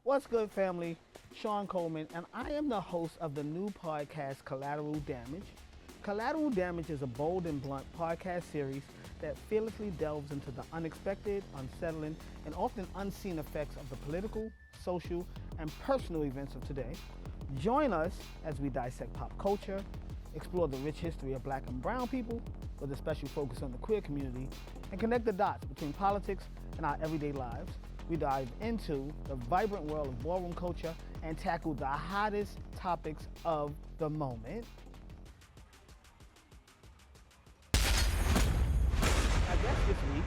What's good, family? Sean Coleman, and I am the host of the new podcast, Collateral Damage. Collateral Damage is a bold and blunt podcast series that fearlessly delves into the unexpected, unsettling, and often unseen effects of the political, social, and personal events of today. Join us as we dissect pop culture, explore the rich history of black and brown people, with a special focus on the queer community, and connect the dots between politics and our everyday lives. We dive into the vibrant world of ballroom culture and tackle the hottest topics of the moment. I guess this week,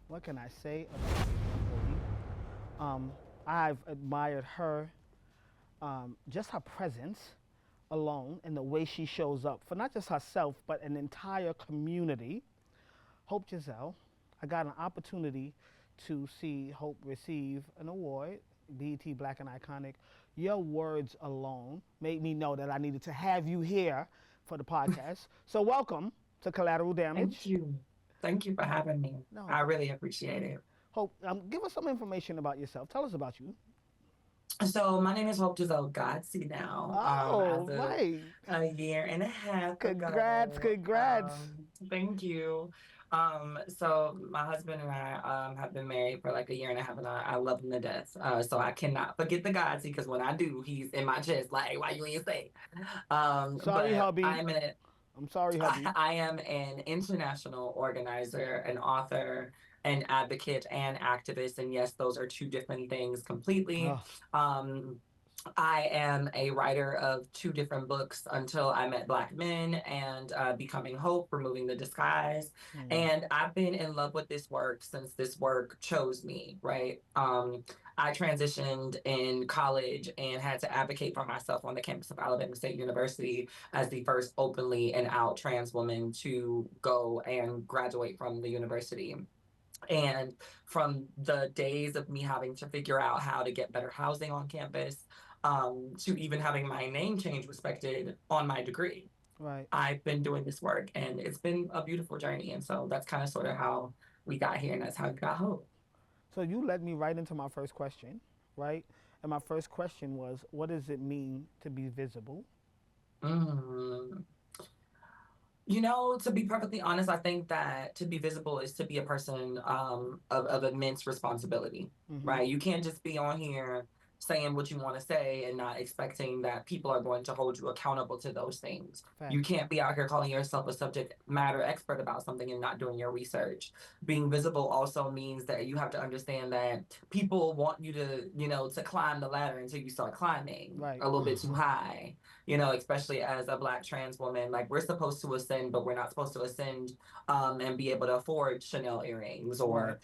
what can I say about this young lady? I've admired her, just her presence alone and the way she shows up for not just herself, but an entire community. Hope Giselle, I got an opportunity to see Hope receive an award, BET Black and Iconic. Your words alone made me know that I needed to have you here for the podcast. So welcome to Collateral Damage. Thank you. Thank you for having me. No, I really appreciate it. Hope, give us some information about yourself. Tell us about you. So my name is Hope Giselle-Godsey now. Oh, As of right. a year and a half Congrats, ago. congrats. Thank you. So my husband and I have been married for like a year and a half, and I love him to death. So I cannot forget the Godsey because when I do, he's in my chest. Like, why you ain't say? Sorry, But hubby. I'm sorry, hubby. I am an international organizer, an author, an advocate, and activist. And yes, those are two different things completely. Oh, Um, I am a writer of two different books, Until I Met Black Men and Becoming Hope, Removing the Disguise. And I've been in love with this work since this work chose me, right? I transitioned in college and had to advocate for myself on the campus of Alabama State University as the first openly and out trans woman to go and graduate from the university. And from the days of me having to figure out how to get better housing on campus, to even having my name change respected on my degree, right. I've been doing this work and it's been a beautiful journey. And so that's kind of sort of how we got here and that's how we got hope. So you led me right into my first question, right? And my first question was, what does it mean to be visible? Mm. To be perfectly honest, I think that to be visible is to be a person of immense responsibility, right? You can't just be on here saying what you want to say and not expecting that people are going to hold you accountable to those things. You Facts. can't be out here calling yourself a subject matter expert about something and not doing your research. Being visible also means that you have to understand that people want you to climb the ladder until you start climbing Right. a little bit too high, especially as a Black trans woman. Like, we're supposed to ascend, but we're not supposed to ascend and be able to afford Chanel earrings Right. or,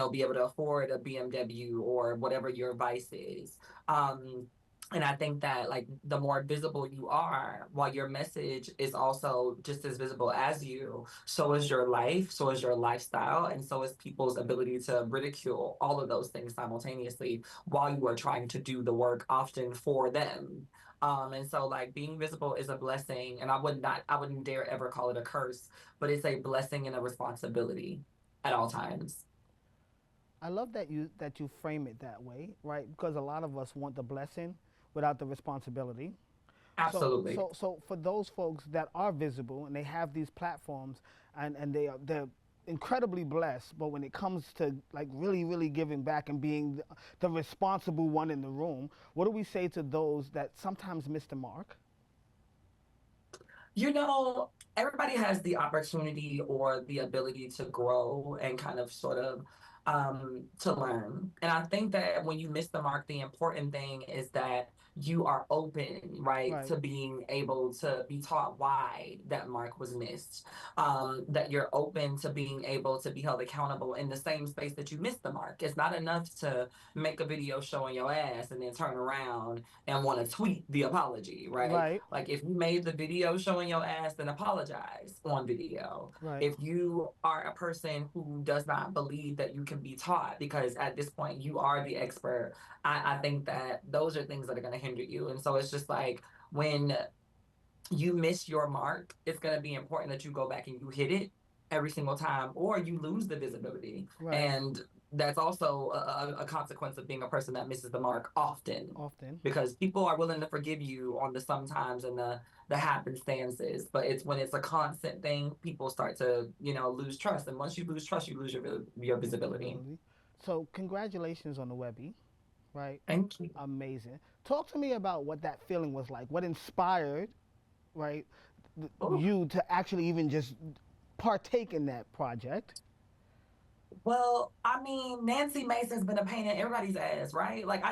be able to afford a BMW or whatever your vice is. And I think that, like, the more visible you are, while your message is also just as visible as you, so is your life, so is your lifestyle, and so is people's ability to ridicule all of those things simultaneously while you are trying to do the work often for them. And so, like, being visible is a blessing, and I wouldn't dare ever call it a curse, but it's a blessing and a responsibility at all times. I love that you frame it that way, right? Because a lot of us want the blessing without the responsibility. So, Absolutely. so, so for those folks that are visible and they have these platforms and they're incredibly blessed, but when it comes to like really, really giving back and being the responsible one in the room, what do we say to those that sometimes miss the mark? Everybody has the opportunity or the ability to grow and kind of sort of to learn. And I think that when you miss the mark, the important thing is that you are open, right, Right. to being able to be taught why that mark was missed. That you're open to being able to be held accountable in the same space that you missed the mark. It's not enough to make a video showing your ass and then turn around and want to tweet the apology, right? Right. Like, if you made the video showing your ass, then apologize on video. Right. If you are a person who does not believe that you can be taught, because at this point you are the expert, I think that those are things that are going to hinder you. And so it's just like, when you miss your mark, it's going to be important that you go back and you hit it every single time, or you lose the visibility. Right. And that's also a consequence of being a person that misses the mark often. Often. Because people are willing to forgive you on the sometimes and the happenstances, but it's when it's a constant thing, people start to, lose trust. And once you lose trust, you lose your visibility. So congratulations on the Webby, right? Thank you. Amazing. Talk to me about what that feeling was like. What inspired, right, Ooh. you to actually even just partake in that project? Well, I mean, Nancy Mason's been a pain in everybody's ass, right? Like,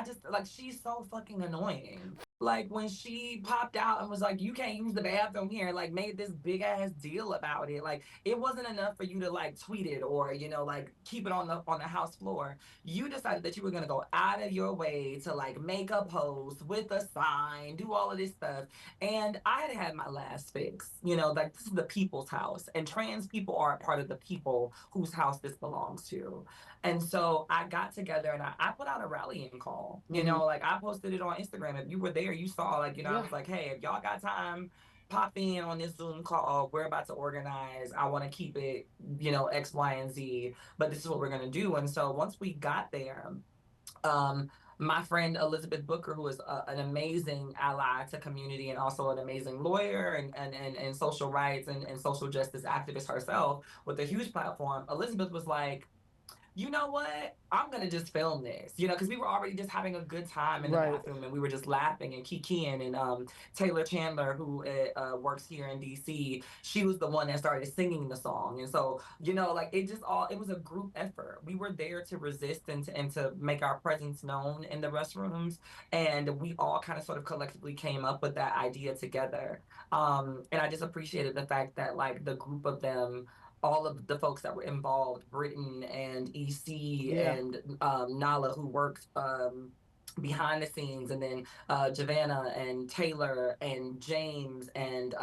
she's so fucking annoying. Like, when she popped out and was like, you can't use the bathroom here, and, like, made this big ass deal about it. Like, it wasn't enough for you to, like, tweet it or, like, keep it on the house floor. You decided that you were gonna go out of your way to, like, make a post with a sign, do all of this stuff. And I had my last fix, like, this is the people's house, and trans people are a part of the people whose house this belongs to. And so I got together and I put out a rallying call, like I posted it on Instagram. If you were there, you saw, like, I was like, hey, if y'all got time, pop in on this Zoom call. We're about to organize. I want to keep it, X, Y, and Z, but this is what we're going to do. And so once we got there, um, my friend Elizabeth Booker, who is an amazing ally to community and also an amazing lawyer and social rights and social justice activist herself with a huge platform, Elizabeth was like, you know what? I'm going to just film this, because we were already just having a good time in the bathroom and we were just laughing and kikiing. And Taylor Chandler, who works here in DC, she was the one that started singing the song. And so, like it was a group effort. We were there to resist and to make our presence known in the restrooms. And we all kind of sort of collectively came up with that idea together. And I just appreciated the fact that, like, the group of them, all of the folks that were involved, Britton and EC and Nala, who worked behind the scenes, and then Javanna and Taylor and James and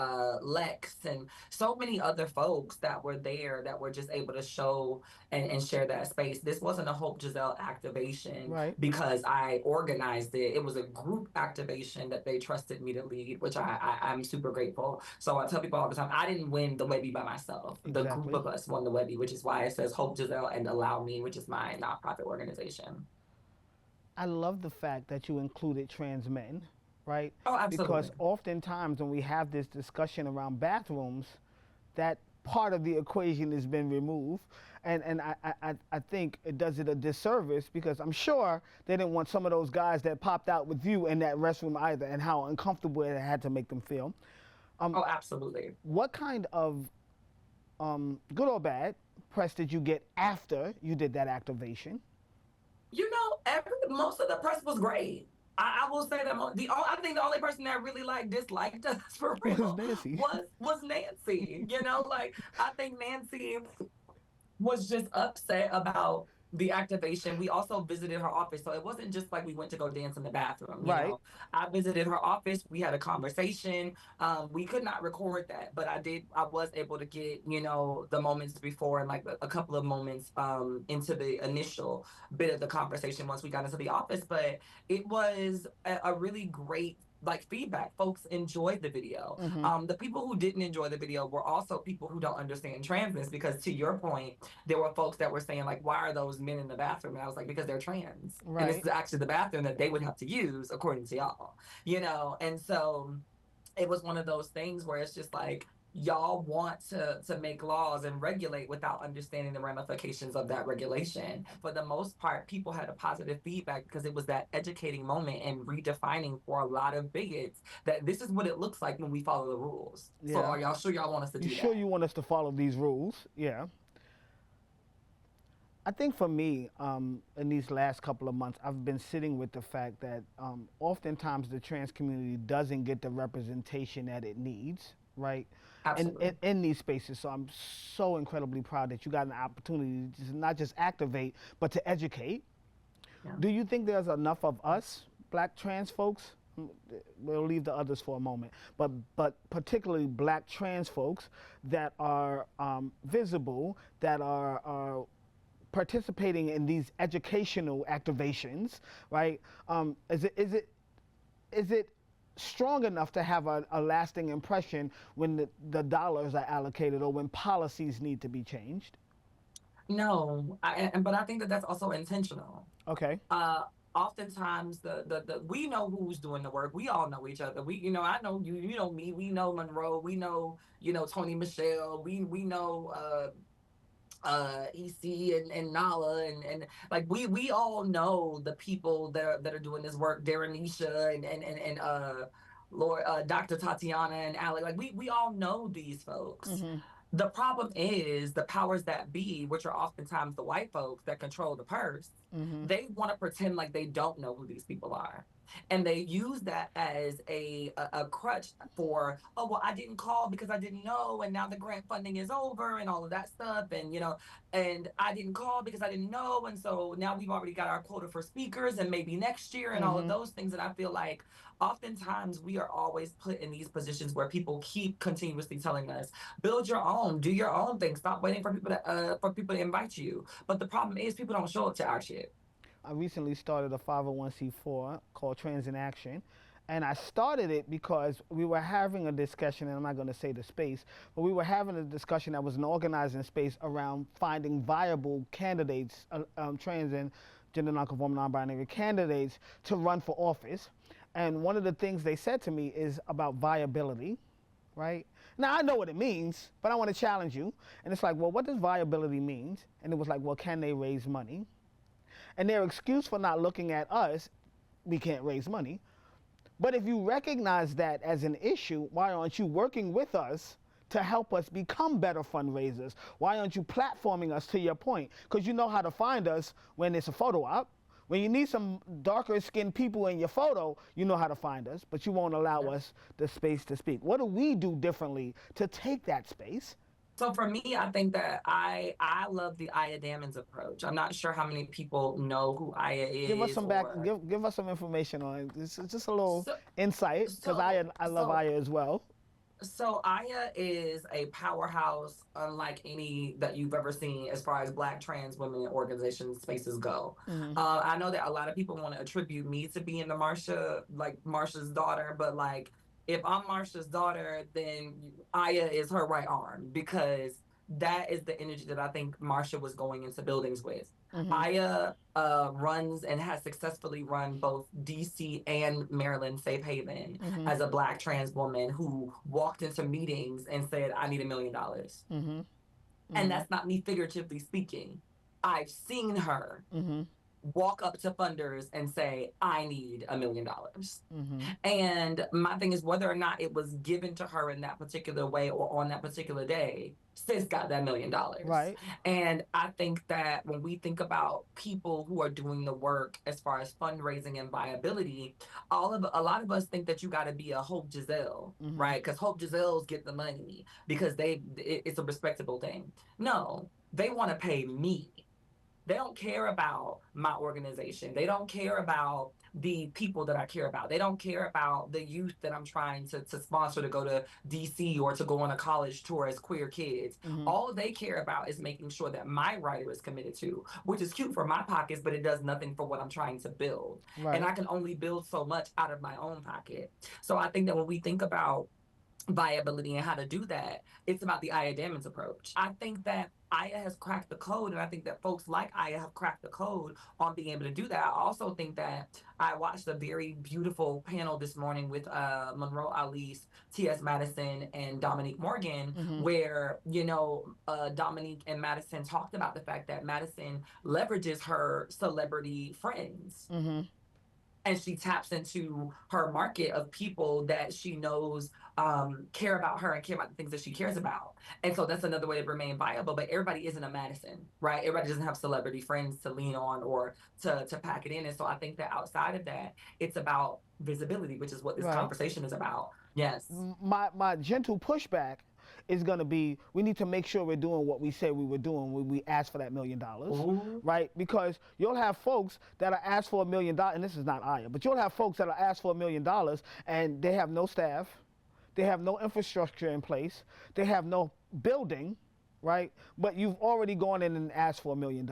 Lex and so many other folks that were there that were just able to show and share that space. This wasn't a Hope Giselle activation because I organized it. It was a group activation that they trusted me to lead, which I'm super grateful. So I tell people all the time, I didn't win the Webby by myself. The group of us won the Webby, which is why it says Hope Giselle and Allow Me, which is my nonprofit organization. I love the fact that you included trans men, right? Oh, absolutely. Because oftentimes when we have this discussion around bathrooms, that part of the equation has been removed. And I think it does it a disservice because I'm sure they didn't want some of those guys that popped out with you in that restroom either, and how uncomfortable it had to make them feel. Oh, absolutely. What kind of good or bad press did you get after you did that activation? Most of the press was great. I will say that I think the only person that really disliked us for real was Nancy. Like, I think Nancy was just upset about the activation. We also visited her office, so it wasn't just like we went to go dance in the bathroom. I visited her office. We had a conversation. We could not record that, but I was able to get the moments before and like a couple of moments into the initial bit of the conversation once we got into the office. But it was a really great feedback. Folks enjoyed the video. The people who didn't enjoy the video were also people who don't understand transness, because to your point, there were folks that were saying, like, why are those men in the bathroom? And I was like, because they're trans. And this is actually the bathroom that they would have to use according to y'all, And so it was one of those things where it's just like, y'all want to make laws and regulate without understanding the ramifications of that regulation. For the most part, people had a positive feedback because it was that educating moment and redefining for a lot of bigots that this is what it looks like when we follow the rules. So are y'all sure y'all want us to do that? You sure you want us to follow these rules? Yeah. I think for me, in these last couple of months, I've been sitting with the fact that oftentimes the trans community doesn't get the representation that it needs, right? In these spaces. So I'm so incredibly proud that you got an opportunity to not just activate, but to educate. Yeah. Do you think there's enough of us, Black trans folks? We'll leave the others for a moment, but particularly Black trans folks that are visible, that are participating in these educational activations, right? Is it strong enough to have a lasting impression when the dollars are allocated or when policies need to be changed? No, but I think that that's also intentional. Okay. uh Oftentimes the we know who's doing the work. We all know each other. We, you know, I know you, you know me, we know Monroe, we know, you know, Tony Michelle, we know EC and Nala and like we all know the people that are doing this work, Darrenisha and Lord, Dr. Tatiana and Alec. Like we all know these folks. Mm-hmm. The problem is the powers that be, which are oftentimes the white folks that control the purse, Mm-hmm. they want to pretend like they don't know who these people are. And they use that as a crutch for, oh, well, I didn't call because I didn't know. And now the grant funding is over and all of that stuff. And, you know, and I didn't call because I didn't know. And so now we've already got our quota for speakers and maybe next year and all of Mm-hmm. those things. And I feel like oftentimes we are always put in these positions where people keep continuously telling us, build your own, do your own thing, stop waiting for people to invite you. But the problem is people don't show up to our shit. I recently started a 501c4 called Trans in Action. And I started it because we were having a discussion, and I'm not going to say the space, but we were having a discussion that was an organizing space around finding viable candidates, trans and gender nonconforming non-binary candidates to run for office. And one of the things they said to me is about viability, right? Now I know what it means, but I want to challenge you. And it's like, well, what does viability mean? And it was like, well, can they raise money? And their excuse for not looking at us, we can't raise money. But if you recognize that as an issue, why aren't you working with us to help us become better fundraisers? Why aren't you platforming us, to your point? Because you know how to find us when it's a photo op. When you need some darker skinned people in your photo, you know how to find us, but you won't allow us the space to speak. What do we do differently to take that space? So for me, I think that I love the Aya Damons approach. I'm not sure how many people know who Aya Give us is some back. or Give us some information on it. It's just a little so insight, because so I love so Aya as well. So Aya is a powerhouse unlike any that you've ever seen as far as Black trans women organization spaces go. Mm-hmm. I know that a lot of people want to attribute me to being the Marsha, like Marsha's daughter, but like if I'm Marsha's daughter, then Aya is her right arm because that is the energy that I think Marsha was going into buildings with. Mm-hmm. Aya runs and has successfully run both DC and Maryland Safe Haven Mm-hmm. as a Black trans woman who walked into meetings and said, I need $1 million. Mm-hmm. And Mm-hmm. that's not me figuratively speaking. I've seen her Mm-hmm. walk up to funders and say, I need $1 million. Mm-hmm. And my thing is whether or not it was given to her in that particular way or on that particular day, sis got that $1 million. Right. And I think that when we think about people who are doing the work as far as fundraising and viability, a lot of us think that you got to be a Hope Giselle, Mm-hmm. right? Because Hope Giselle's get the money because it's a respectable thing. No, they want to pay me. They don't care about my organization. They don't care about the people that I care about. They don't care about the youth that I'm trying to sponsor to go to DC or to go on a college tour as queer kids. Mm-hmm. All they care about is making sure that my writer is committed to, which is cute for my pockets, but it does nothing for what I'm trying to build. And Right. I can only build so much out of my own pocket. So I think that when we think about viability and how to do that, it's about the Aya Damons approach. I think that Aya has cracked the code, and I think that folks like Aya have cracked the code on being able to do that. I also think that I watched a very beautiful panel this morning with Monroe Alice, T.S. Madison, and Dominique Morgan, Mm-hmm. where, you know, Dominique and Madison talked about the fact that Madison leverages her celebrity friends. Mm-hmm. And she taps into her market of people that she knows care about her and care about the things that she cares about. And so that's another way to remain viable. But everybody isn't a Madison, right? Everybody doesn't have celebrity friends to lean on or to pack it in. And so I think that outside of that, it's about visibility, which is what this Right. conversation is about. Yes. My gentle pushback is going to be, we need to make sure we're doing what we said we were doing when we asked for that $1 million, Ooh. right? Because you'll have folks that are asked for $1 million, and this is not Aya, but you'll have folks that are asked for $1 million and they have no staff, they have no infrastructure in place, they have no building, right? But you've already gone in and asked for $1 million,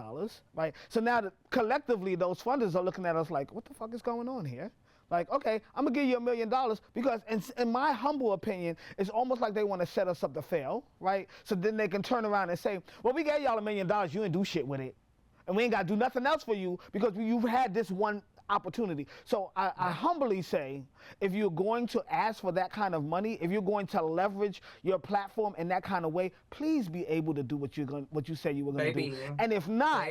right? So now collectively, those funders are looking at us like, what the fuck is going on here? Like, okay, I'm gonna give you $1 million because, in my humble opinion, it's almost like they want to set us up to fail, right? So then they can turn around and say, well, we gave y'all $1 million, you didn't do shit with it, and we ain't gotta do nothing else for you because you've had this one opportunity. So I humbly say, if you're going to ask for that kind of money, if you're going to leverage your platform in that kind of way, please be able to do what you say you were gonna do. And if not,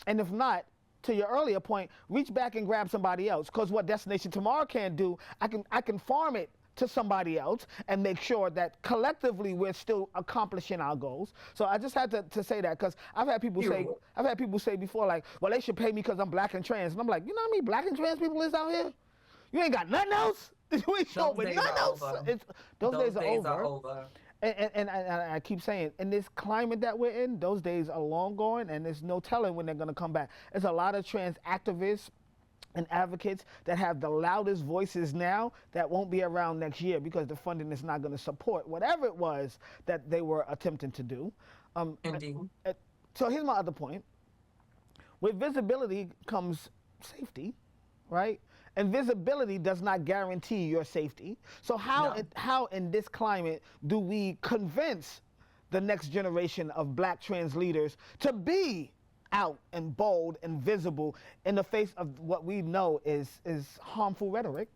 and if not, to your earlier point, reach back and grab somebody else. Because what Destination Tomorrow can't do, I can farm it to somebody else and make sure that collectively we're still accomplishing our goals. So I just had to say that because I've had people say before, like, well, they should pay me because I'm black and trans. And I'm like, you know how many black and trans people is out here? You ain't got nothing else? You ain't showing with nothing else? Those days are over. And I keep saying, in this climate that we're in, those days are long gone, and there's no telling when they're going to come back. There's a lot of trans activists and advocates that have the loudest voices now that won't be around next year because the funding is not going to support whatever it was that they were attempting to do. Indeed. So here's my other point. With visibility comes safety, right? And visibility does not guarantee your safety. So how in this climate do we convince the next generation of black trans leaders to be out and bold and visible in the face of what we know is harmful rhetoric?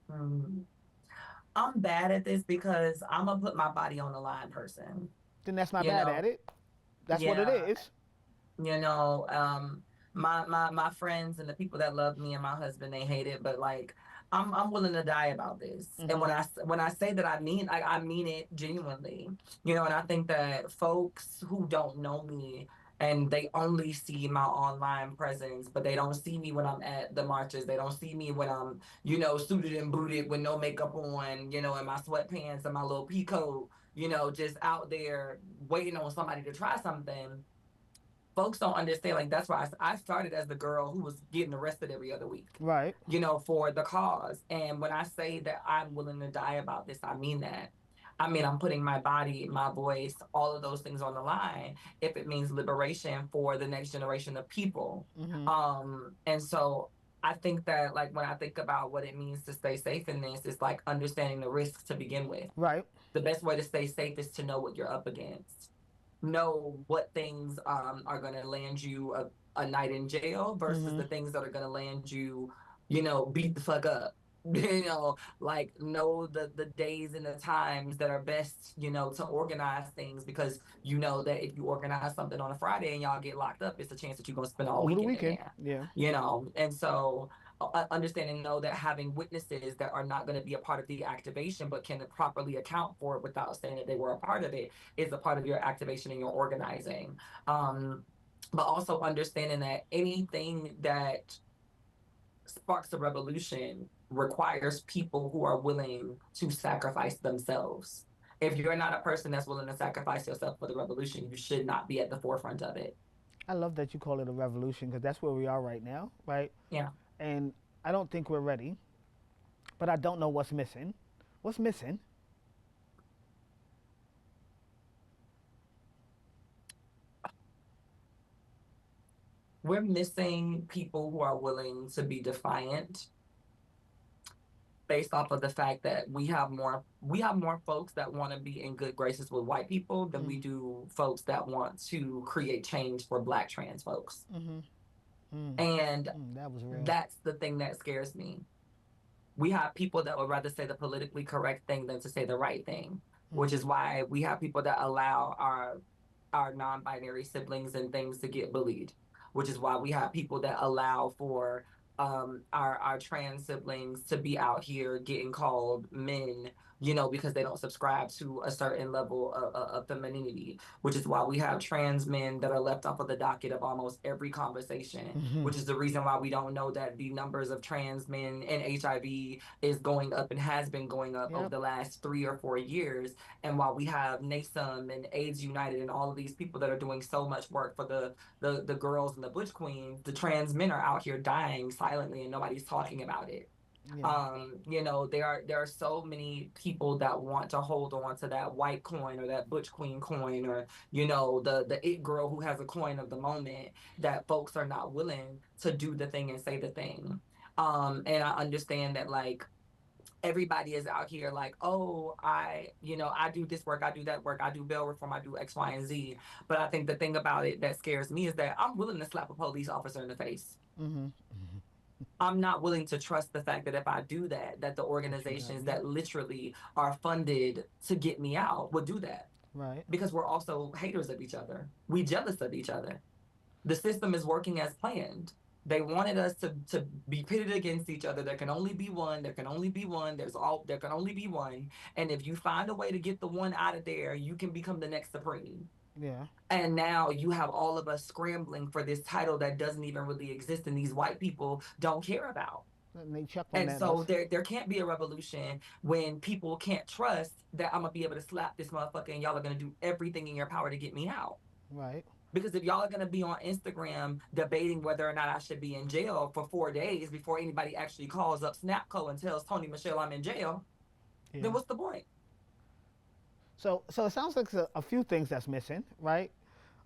I'm bad at this because I'm gonna put my body on the line person. Then that's not bad at it. That's what it is. You know, my friends and the people that love me and my husband, they hate it, but like I'm willing to die about this. And when I say that, I mean it genuinely. You know, and I think that folks who don't know me and they only see my online presence, but they don't see me when I'm at the marches. They don't see me when I'm, you know, suited and booted with no makeup on, you know, in my sweatpants and my little pea coat, you know, just out there waiting on somebody to try something. Folks don't understand. Like, that's why I started as the girl who was getting arrested every other week, right? You know, for the cause. And when I say that I'm willing to die about this, I mean that. I mean, I'm putting my body, my voice, all of those things on the line if it means liberation for the next generation of people. And so I think that, like, when I think about what it means to stay safe in this, it's like understanding the risks to begin with. Right. The best way to stay safe is to know what you're up against. Know what things are going to land you a night in jail versus the things that are going to land you, you know, beat the fuck up. You know, like, know the days and the times that are best, you know, to organize things, because you know that if you organize something on a Friday and y'all get locked up, it's a chance that you're going to spend all weekend in there. Yeah. You know, and so understanding, know that having witnesses that are not going to be a part of the activation but can properly account for it without saying that they were a part of it is a part of your activation and your organizing. But also understanding that anything that sparks a revolution requires people who are willing to sacrifice themselves. If you're not a person that's willing to sacrifice yourself for the revolution, you should not be at the forefront of it. I love that you call it a revolution because that's where we are right now, right? Yeah. And I don't think we're ready, but I don't know what's missing. What's missing? We're missing people who are willing to be defiant based off of the fact that we have more folks that want to be in good graces with white people than we do folks that want to create change for black trans folks. And that was real. That's the thing that scares me. We have people that would rather say the politically correct thing than to say the right thing, which is why we have people that allow our non-binary siblings and things to get bullied, which is why we have people that allow for our trans siblings to be out here getting called men, you know, because they don't subscribe to a certain level of femininity, which is why we have trans men that are left off of the docket of almost every conversation, which is the reason why we don't know that the numbers of trans men and HIV is going up and has been going up over the last 3 or 4 years, and while we have NASM and AIDS United and all of these people that are doing so much work for the girls and the butch queens, the trans men are out here dying silently and nobody's talking about it. Yeah. There are so many people that want to hold on to that white coin or that butch queen coin, or the it girl who has a coin of the moment, that folks are not willing to do the thing and say the thing. And I understand that, like, everybody is out here like, oh, I do this work, I do that work, I do bail reform, I do X, Y, and Z. But I think the thing about it that scares me is that I'm willing to slap a police officer in the face. Mm-hmm. I'm not willing to trust the fact that if I do that, that the That you got organizations me. that literally are funded to get me out would do that. Right. Because we're also haters of each other. We jealous of each other. The system is working as planned. They wanted us to be pitted against each other. There can only be one. There can only be one. There can only be one. And if you find a way to get the one out of there, you can become the next supreme. Yeah. And now you have all of us scrambling for this title that doesn't even really exist and these white people don't care about. And they chuckling And at so us. there can't be a revolution when people can't trust that I'm gonna be able to slap this motherfucker and y'all are gonna do everything in your power to get me out. Right. Because if y'all are gonna be on Instagram debating whether or not I should be in jail for 4 days before anybody actually calls up Snapco and tells Tony Michelle I'm in jail, then Yeah. what's the point? So it sounds like a few things that's missing, right?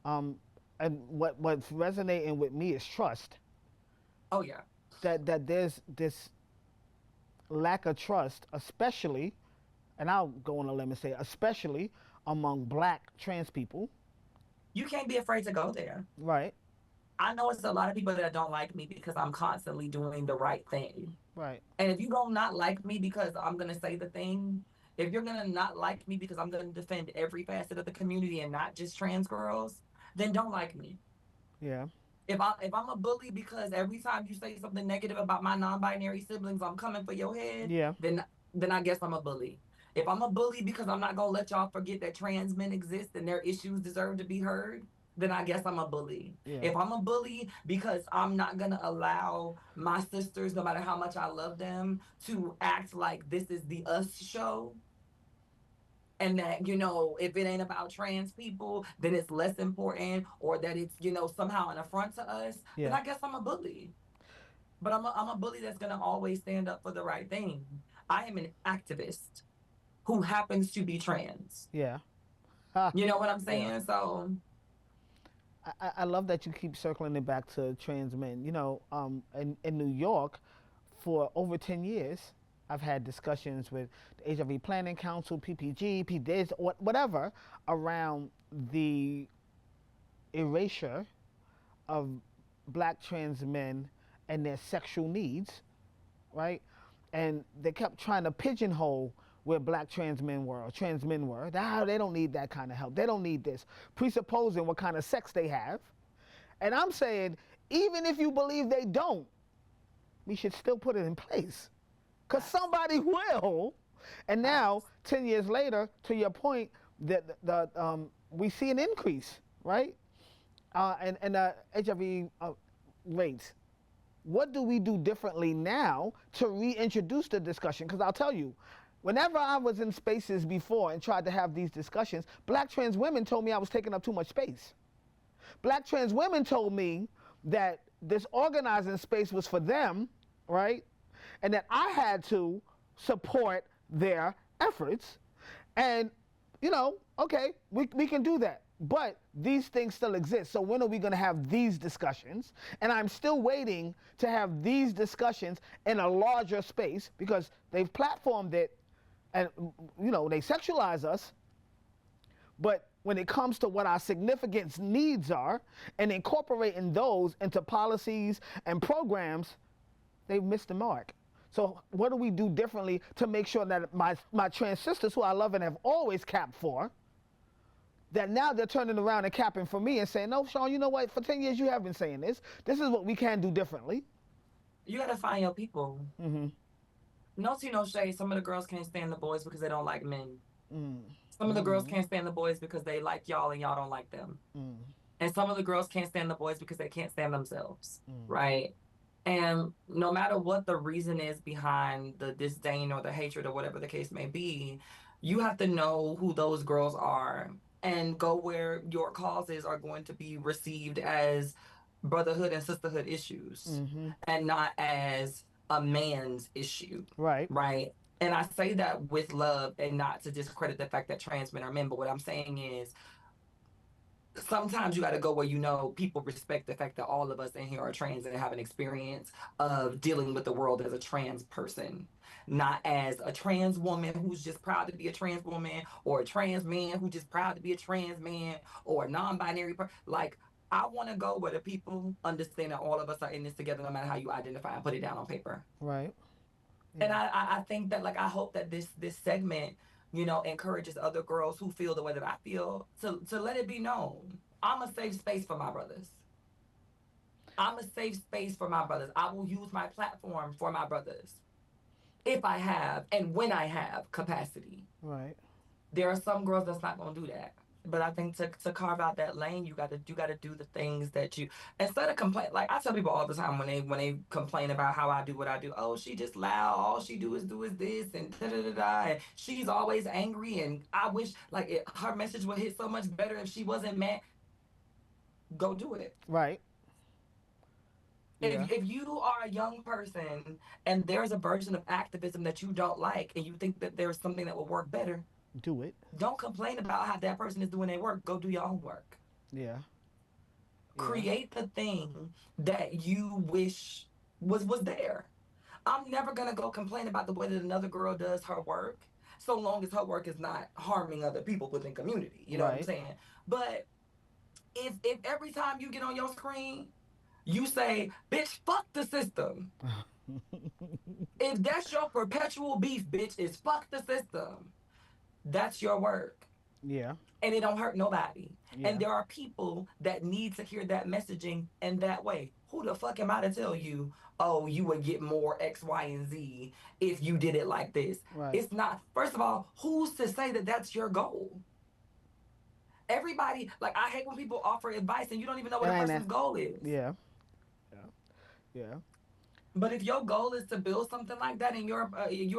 Um, and what's resonating with me is trust. Oh yeah. That there's this lack of trust, especially, and I'll go on a limb and say, especially among black trans people. You can't be afraid to go there. Right. I know it's a lot of people that don't like me because I'm constantly doing the right thing. Right. And if you don't not like me because I'm gonna say the thing, if you're gonna not like me because I'm gonna defend every facet of the community and not just trans girls, then don't like me. Yeah. If I'm a bully because every time you say something negative about my non-binary siblings, I'm coming for your head, Yeah. then I guess I'm a bully. If I'm a bully because I'm not gonna let y'all forget that trans men exist and their issues deserve to be heard, then I guess I'm a bully. Yeah. If I'm a bully because I'm not gonna allow my sisters, no matter how much I love them, to act like this is the us show, and that if it ain't about trans people then it's less important, or that it's somehow an affront to us, then Yeah. I guess I'm a bully. But I'm a bully that's going to always stand up for the right thing. I am an activist who happens to be trans. Yeah. Ha. You know what I'm Yeah. saying? So I love that you keep circling it back to trans men. In New York, for over 10 years, I've had discussions with the HIV Planning Council, PPG, PDIS, whatever, around the erasure of black trans men and their sexual needs, right? And they kept trying to pigeonhole where black trans men were or trans men were. They don't need that kind of help. They don't need this, presupposing what kind of sex they have. And I'm saying, even if you believe they don't, we should still put it in place. Because somebody will. And now, 10 years later, to your point, we see an increase, right? And HIV rates. What do we do differently now to reintroduce the discussion? Because I'll tell you, whenever I was in spaces before and tried to have these discussions, black trans women told me I was taking up too much space. Black trans women told me that this organizing space was for them, right? And that I had to support their efforts. And, okay, we can do that. But these things still exist. So when are we going to have these discussions? And I'm still waiting to have these discussions in a larger space because they've platformed it and, they sexualize us. But when it comes to what our significant needs are and incorporating those into policies and programs, they've missed the mark. So what do we do differently to make sure that my trans sisters, who I love and have always capped for, that now they're turning around and capping for me and saying, no, Sean, you know what? For 10 years you have been saying this. This is what we can do differently. you got to find your people. Mm-hmm. No tea, no shade. Some of the girls can't stand the boys because they don't like men. Mm. Some of the girls can't stand the boys because they like y'all and y'all don't like them. Mm. And some of the girls can't stand the boys because they can't stand themselves, Mm. right? And no matter what the reason is behind the disdain or the hatred or whatever the case may be, you have to know who those girls are and go where your causes are going to be received as brotherhood and sisterhood issues, Mm-hmm. and not as a man's issue, Right. right? And I say that with love and not to discredit the fact that trans men are men, but what I'm saying is sometimes you got to go where you know people respect the fact that all of us in here are trans and have an experience of dealing with the world as a trans person, not as a trans woman who's just proud to be a trans woman, or a trans man who's just proud to be a trans man, or a non-binary person. Like, I want to go where the people understand that all of us are in this together, no matter how you identify, and put it down on paper. Right. And Yeah. I think that, like, I hope that this segment, encourages other girls who feel the way that I feel to let it be known. I'm a safe space for my brothers. I'm a safe space for my brothers. I will use my platform for my brothers if I have and when I have capacity. Right. There are some girls that's not gonna do that. But I think to carve out that lane, you gotta do the things that you, instead of complain. Like, I tell people all the time when they complain about how I do what I do. Oh, she just loud. All she do is this and da da da da. And she's always angry. And I wish like her message would hit so much better if she wasn't mad. Go do it. Right. Yeah. If you are a young person and there's a version of activism that you don't like and you think that there's something that will work better, Do it. don't complain about how that person is doing their work. Go do your own work. Yeah. Yeah. Create the thing that you wish was there. I'm never gonna go complain about the way that another girl does her work, so long as her work is not harming other people within community. You know what I'm Right. saying? But if every time you get on your screen, you say, bitch, fuck the system. If that's your perpetual beef, bitch, is fuck the system. That's your work. Yeah. And it don't hurt nobody. Yeah. And there are people that need to hear that messaging in that way. Who the fuck am I to tell you, oh, you would get more X, Y, and Z if you did it like this? Right. It's not, first of all, who's to say that that's your goal? Everybody, like, I hate when people offer advice and you don't even know what a And person's goal is. yeah. Yeah. Yeah. But if your goal is to build something like that and you're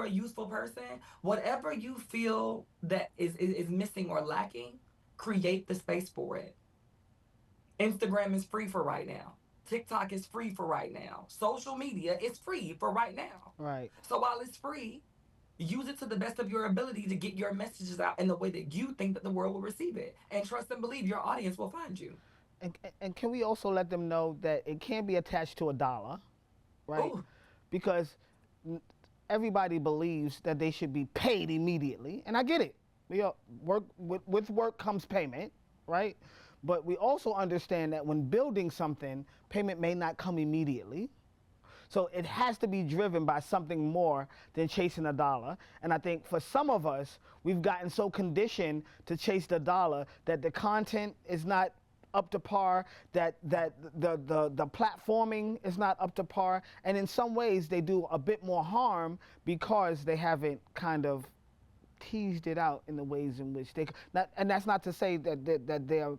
a useful person, whatever you feel that is missing or lacking, create the space for it. Instagram is free for right now. TikTok is free for right now. Social media is free for right now. Right. So while it's free, use it to the best of your ability to get your messages out in the way that you think that the world will receive it. And trust and believe your audience will find you. And can we also let them know that it can't be attached to a dollar, right? Ooh. Because everybody believes that they should be paid immediately, and I get it. We are, work with work comes payment, right? But we also understand that when building something, payment may not come immediately. So it has to be driven by something more than chasing a dollar. And I think for some of us, we've gotten so conditioned to chase the dollar that the content is not up to par, that the platforming is not up to par, and in some ways they do a bit more harm because they haven't kind of teased it out in the ways in which they not, and that's not to say that they're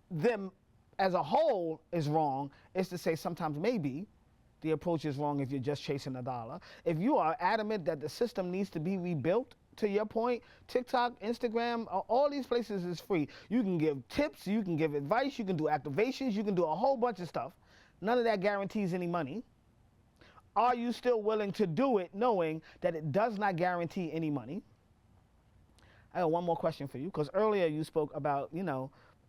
them as a whole is wrong. It's to say sometimes maybe the approach is wrong if you're just chasing a dollar. If you are adamant that the system needs to be rebuilt, to your point, TikTok, Instagram, all these places is free. You can give tips, you can give advice, you can do activations, you can do a whole bunch of stuff. None of that guarantees any money. Are you still willing to do it knowing that it does not guarantee any money? I got one more question for you, because earlier you spoke about,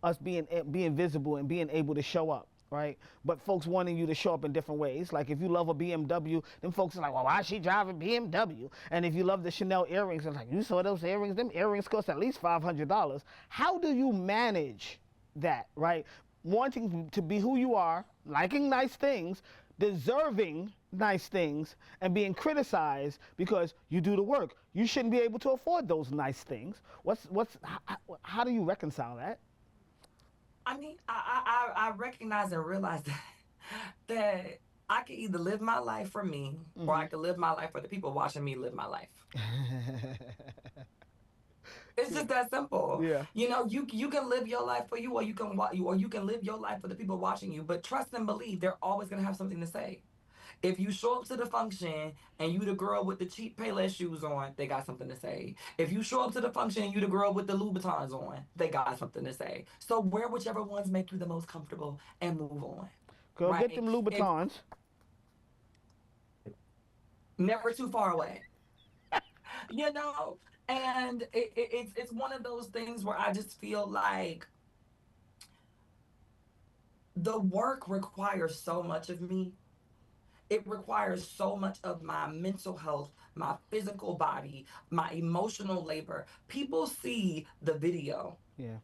us being visible and being able to show up, right? But folks wanting you to show up in different ways. Like if you love a BMW, then folks are like, well, why is she driving BMW? And if you love the Chanel earrings, it's like, you saw those earrings? Them earrings cost at least $500. How do you manage that, right? Wanting to be who you are, liking nice things, deserving nice things, and being criticized because you do the work. You shouldn't be able to afford those nice things. How do you reconcile that? I mean, I recognize and realize that I can either live my life for me, or I can live my life for the people watching me live my life. It's just that simple. Yeah. You can live your life for you, or you can live your life for the people watching you. But trust and believe, they're always gonna have something to say. If you show up to the function and you the girl with the cheap Payless shoes on, they got something to say. If you show up to the function and you the girl with the Louboutins on, they got something to say. So wear whichever ones make you the most comfortable and move on. Girl, get Right? them Louboutins. never too far away, you know? And it's one of those things where I just feel like the work requires so much of me. It requires so much of my mental health, my physical body, my emotional labor. People see the video. Yeah.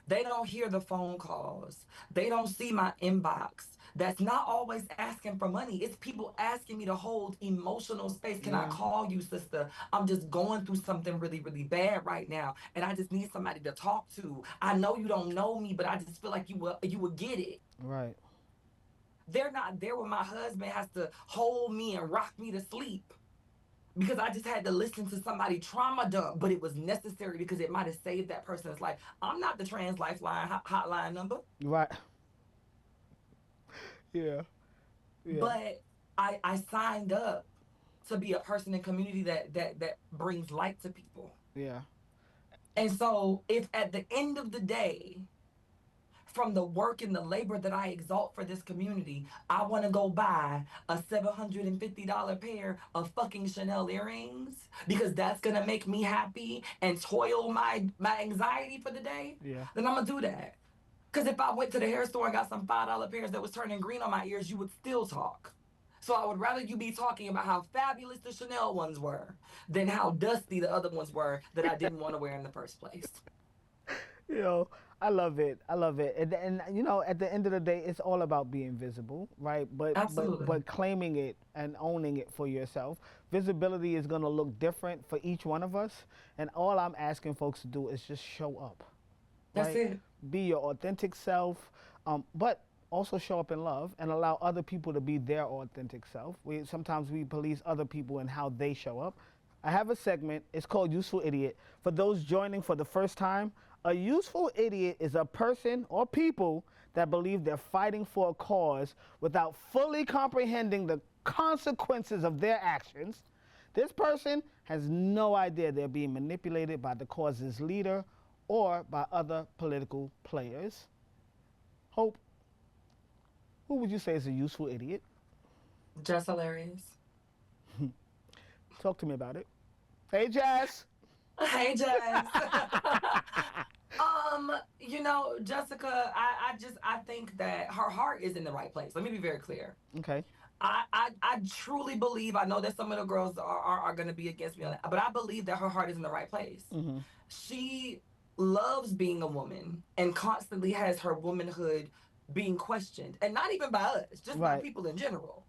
They don't hear the phone calls. They don't see my inbox. That's not always asking for money. It's people asking me to hold emotional space. Can I Yeah. call you, sister? I'm just going through something really, really bad right now, and I just need somebody to talk to. I know you don't know me, but I just feel like you will get it. Right. They're not there when my husband has to hold me and rock me to sleep because I just had to listen to somebody trauma dump, but it was necessary because it might have saved that person's life. I'm not the trans lifeline hotline number, Right. Yeah. Yeah. but I signed up to be a person in community that brings light to people. Yeah. And so if at the end of the day, from the work and the labor that I exalt for this community, I want to go buy a $750 pair of fucking Chanel earrings because that's going to make me happy and toil my anxiety for the day, Yeah. then I'm going to do that. Because if I went to the hair store and got some $5 pairs that was turning green on my ears, you would still talk. So I would rather you be talking about how fabulous the Chanel ones were than how dusty the other ones were that I didn't want to wear in the first place. You know, I love it. I love it. And you know, at the end of the day, it's all about being visible, right? Absolutely. But claiming it and owning it for yourself. Visibility is going to look different for each one of us, and all I'm asking folks to do is just show up, That's right? it. Be your authentic self, but also show up in love and allow other people to be their authentic self. Sometimes we police other people and how they show up. I have a segment. It's called Useful Idiot. For those joining for the first time, a useful idiot is a person or people that believe they're fighting for a cause without fully comprehending the consequences of their actions. This person has no idea they're being manipulated by the cause's leader or by other political players. Hope, who would you say is a useful idiot? Just hilarious. Talk to me about it. Hey, Jazz. Hey, Jess. Jessica, I think that her heart is in the right place. Let me be very clear. Okay. I truly believe, I know that some of the girls are going to be against me on that, but I believe that her heart is in the right place. Mm-hmm. She loves being a woman and constantly has her womanhood being questioned, and not even by us, just by Right. people in general.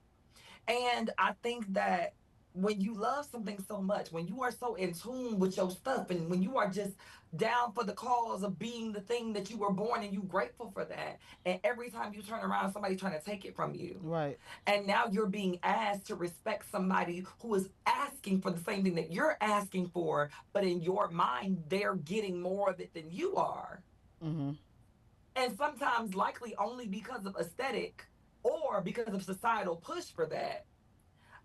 And I think that when you love something so much, when you are so in tune with your stuff, and when you are just down for the cause of being the thing that you were born and you grateful for that, and every time you turn around, somebody's trying to take it from you. Right. And now you're being asked to respect somebody who is asking for the same thing that you're asking for, but in your mind, they're getting more of it than you are. Mm-hmm. And sometimes likely only because of aesthetic or because of societal push for that.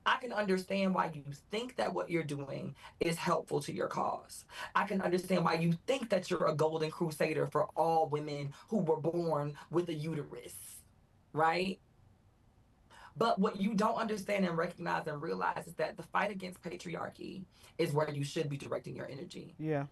I can understand why you think that what you're doing is helpful to your cause. I can understand why you think that you're a golden crusader for all women who were born with a uterus, right? But what you don't understand and recognize and realize is that the fight against patriarchy is where you should be directing your energy. Yeah.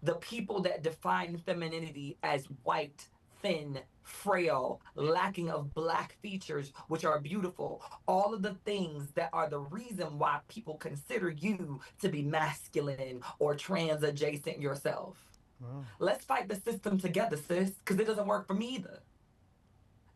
The people that define femininity as white, thin, frail, lacking of black features, which are beautiful, all of the things that are the reason why people consider you to be masculine or trans adjacent yourself. Wow. Let's fight the system together, sis, because it doesn't work for me either.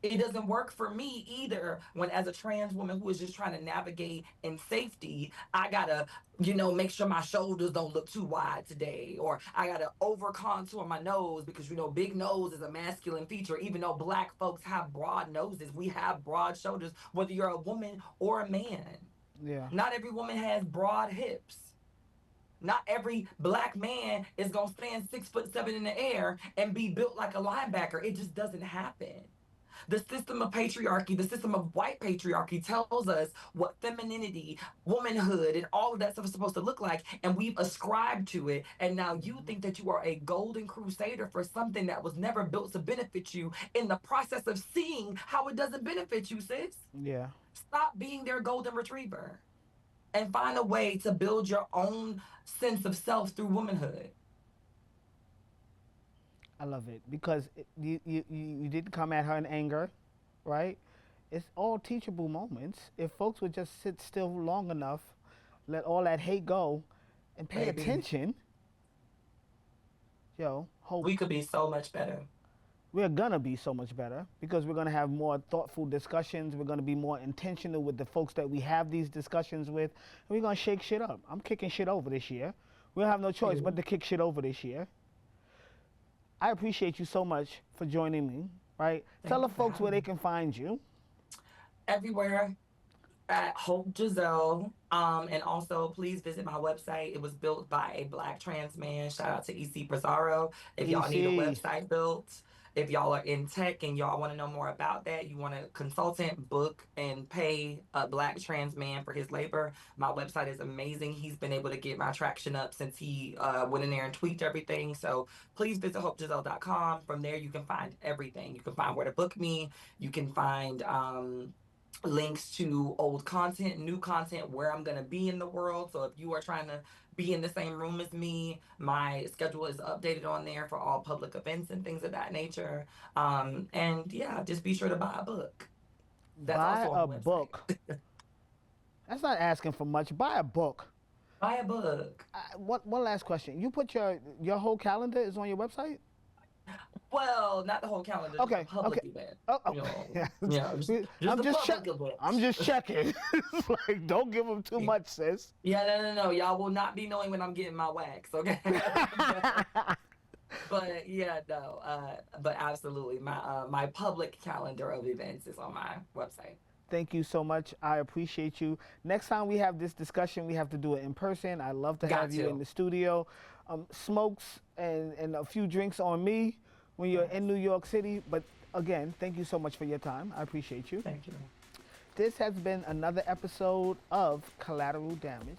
It doesn't work for me either when, as a trans woman who is just trying to navigate in safety, I gotta, make sure my shoulders don't look too wide today, or I gotta over contour my nose because big nose is a masculine feature. Even though black folks have broad noses, we have broad shoulders, whether you're a woman or a man. Yeah. Not every woman has broad hips. Not every black man is gonna stand 6'7" in the air and be built like a linebacker. It just doesn't happen. The system of patriarchy, the system of white patriarchy tells us what femininity, womanhood, and all of that stuff is supposed to look like, and we've ascribed to it. And now you think that you are a golden crusader for something that was never built to benefit you in the process of seeing how it doesn't benefit you, sis. Yeah. Stop being their golden retriever. and find a way to build your own sense of self through womanhood. I love it because you didn't come at her in anger, right? It's all teachable moments. If folks would just sit still long enough, let all that hate go, and pay Baby, attention, hope we could be so much better. we're gonna be so much better because we're gonna have more thoughtful discussions. We're gonna be more intentional with the folks that we have these discussions with, and we're gonna shake shit up. I'm kicking shit over this year. We'll have no choice but to kick shit over this year. I appreciate you so much for joining me. Right? Tell the folks where they can find you. Everywhere at Hope Giselle. And also, please visit my website. It was built by a Black trans man. Shout out to EC Pizarro. If y'all need a website built, if y'all are in tech and y'all want to know more about that, you want a consultant, book, and pay a Black trans man for his labor, my website is amazing. He's been able to get my traction up since he went in there and tweaked everything. So please visit hopegiselle.com. From there, you can find everything. You can find where to book me. You can find links to old content, new content, where I'm going to be in the world. So if you are trying to be in the same room as me, my schedule is updated on there for all public events and things of that nature. And yeah, just be sure to buy a book. That's buy a book. That's not asking for much. Buy a book. Buy a book. One last question. You put your whole calendar is on your website? Well, not the whole calendar. Okay. Just a public event. I'm just checking. It's like, don't give them too much, sis. Yeah, no. Y'all will not be knowing when I'm getting my wax, okay? But yeah, no. But absolutely, my public calendar of events is on my website. Thank you so much. I appreciate you. Next time we have this discussion, we have to do it in person. I'd love to have you in the studio. Smokes and a few drinks on me when you're in New York City. But again, thank you so much for your time. I appreciate you. Thank you. This has been another episode of Collateral Damage.